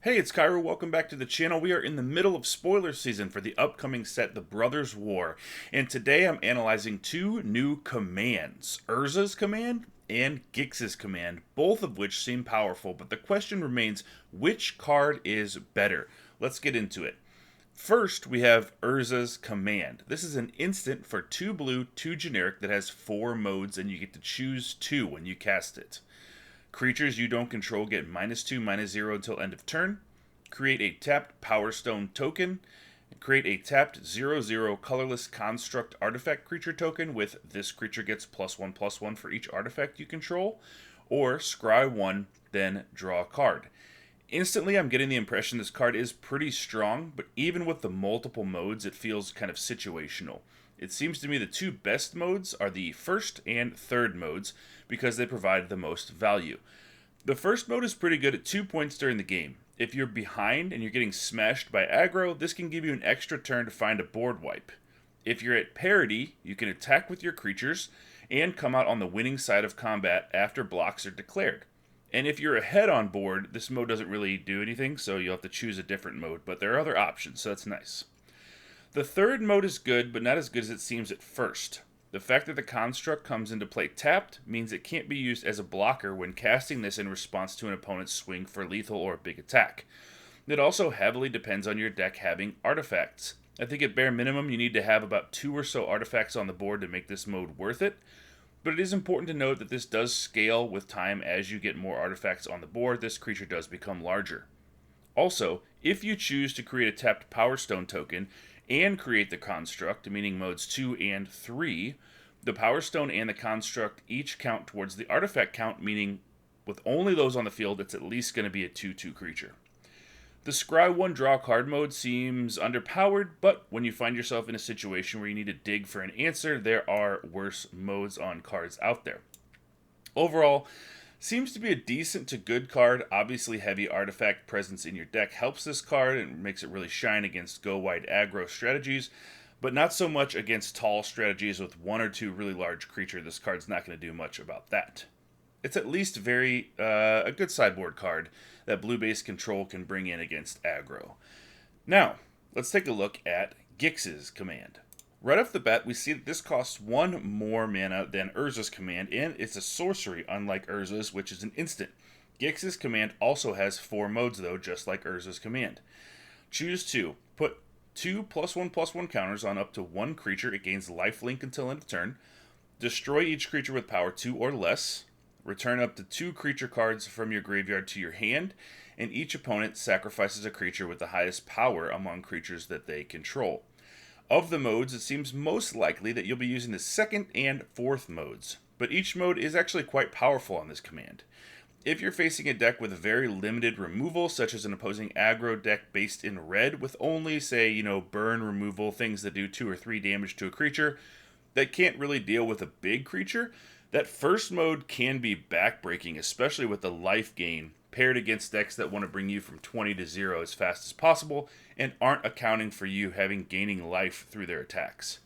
Hey, it's Cairo. Welcome back to the channel. We are in the middle of spoiler season for the upcoming set, The Brothers' War. And today I'm analyzing two new commands, Urza's command and Gix's command, both of which seem powerful, but the question remains, which card is better? Let's get into it. First, we have Urza's command. This is an instant for 2 blue, 2 generic that has 4 modes, and you get to choose 2 when you cast it. Creatures you don't control get -2, -0 until end of turn. Create a tapped Power Stone token. Create a tapped 0/0 colorless construct artifact creature token with this creature gets +1/+1 for each artifact you control. Or scry 1, then draw a card. Instantly, I'm getting the impression this card is pretty strong, but even with the multiple modes, it feels kind of situational. It seems to me the two best modes are the first and third modes because they provide the most value. The first mode is pretty good at 2 points during the game. If you're behind and you're getting smashed by aggro, this can give you an extra turn to find a board wipe. If you're at parity, you can attack with your creatures and come out on the winning side of combat after blocks are declared. And if you're ahead on board, this mode doesn't really do anything, so you'll have to choose a different mode, but there are other options, so that's nice. The third mode is good, but not as good as it seems at first. The fact that the construct comes into play tapped means it can't be used as a blocker when casting this in response to an opponent's swing for lethal or a big attack. It also heavily depends on your deck having artifacts. I think at bare minimum you need to have about 2 or so artifacts on the board to make this mode worth it, but it is important to note that this does scale with time. As you get more artifacts on the board, this creature does become larger. Also, if you choose to create a tapped Power Stone token and create the construct, meaning modes 2 and 3, the Power Stone and the construct each count towards the artifact count, meaning with only those on the field, it's at least going to be a 2/2 creature. The Scry 1 draw card mode seems underpowered, but when you find yourself in a situation where you need to dig for an answer, there are worse modes on cards out there. Overall, seems to be a decent to good card. Obviously, heavy artifact presence in your deck helps this card and makes it really shine against go wide aggro strategies, but not so much against tall strategies with 1 or 2 really large creature. This card's not going to do much about that. It's at least a good sideboard card that blue base control can bring in against aggro. Now, let's take a look at Gix's command. Right off the bat, we see that this costs 1 more mana than Urza's command, and it's a sorcery, unlike Urza's, which is an instant. Gix's command also has 4 modes, though, just like Urza's command. Choose 2. Put 2 +1/+1 counters on up to 1 creature. It gains lifelink until end of turn. Destroy each creature with power 2 or less. Return up to 2 creature cards from your graveyard to your hand, and each opponent sacrifices a creature with the highest power among creatures that they control. Of the modes, it seems most likely that you'll be using the second and fourth modes, but each mode is actually quite powerful on this command. If you're facing a deck with a very limited removal, such as an opposing aggro deck based in red with only, say, burn removal, things that do 2 or 3 damage to a creature, that can't really deal with a big creature, that first mode can be backbreaking, especially with the life gain paired against decks that want to bring you from 20 to 0 as fast as possible and aren't accounting for you gaining life through their attacks.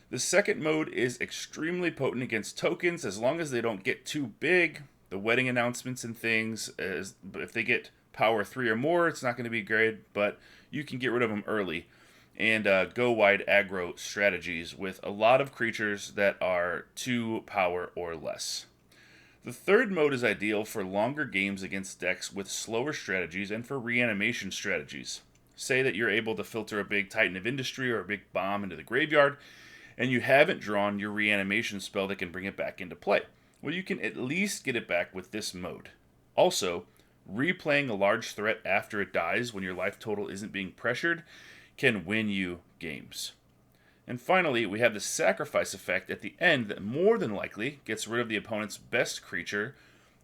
The second mode is extremely potent against tokens as long as they don't get too big. The wedding announcements and things, if they get power 3 or more, it's not going to be great, but you can get rid of them early and go wide aggro strategies with a lot of creatures that are 2 power or less. The third mode is ideal for longer games against decks with slower strategies and for reanimation strategies. Say that you're able to filter a big Titan of Industry or a big bomb into the graveyard, and you haven't drawn your reanimation spell that can bring it back into play. Well, you can at least get it back with this mode. Also, replaying a large threat after it dies when your life total isn't being pressured can win you games. And finally, we have the sacrifice effect at the end that more than likely gets rid of the opponent's best creature,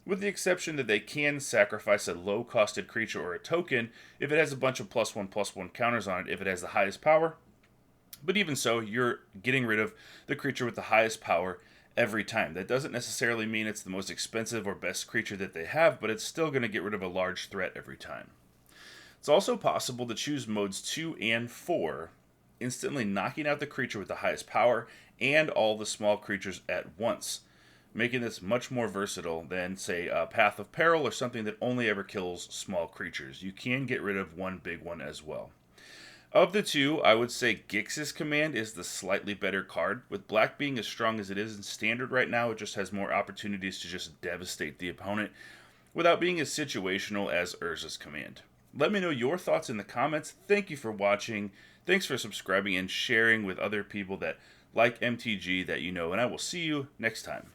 with the exception that they can sacrifice a low-costed creature or a token if it has a bunch of +1/+1 counters on it if it has the highest power. But even so, you're getting rid of the creature with the highest power every time. That doesn't necessarily mean it's the most expensive or best creature that they have, but it's still going to get rid of a large threat every time. It's also possible to choose modes 2 and 4, instantly knocking out the creature with the highest power and all the small creatures at once. making this much more versatile than, say, Path of Peril or something that only ever kills small creatures. You can get rid of one big one as well. Of the two, I would say Gix's Command is the slightly better card. With black being as strong as it is in standard right now, it just has more opportunities to just devastate the opponent without being as situational as Urza's Command. Let me know your thoughts in the comments. Thank you for watching. Thanks for subscribing and sharing with other people that like MTG that you know, and I will see you next time.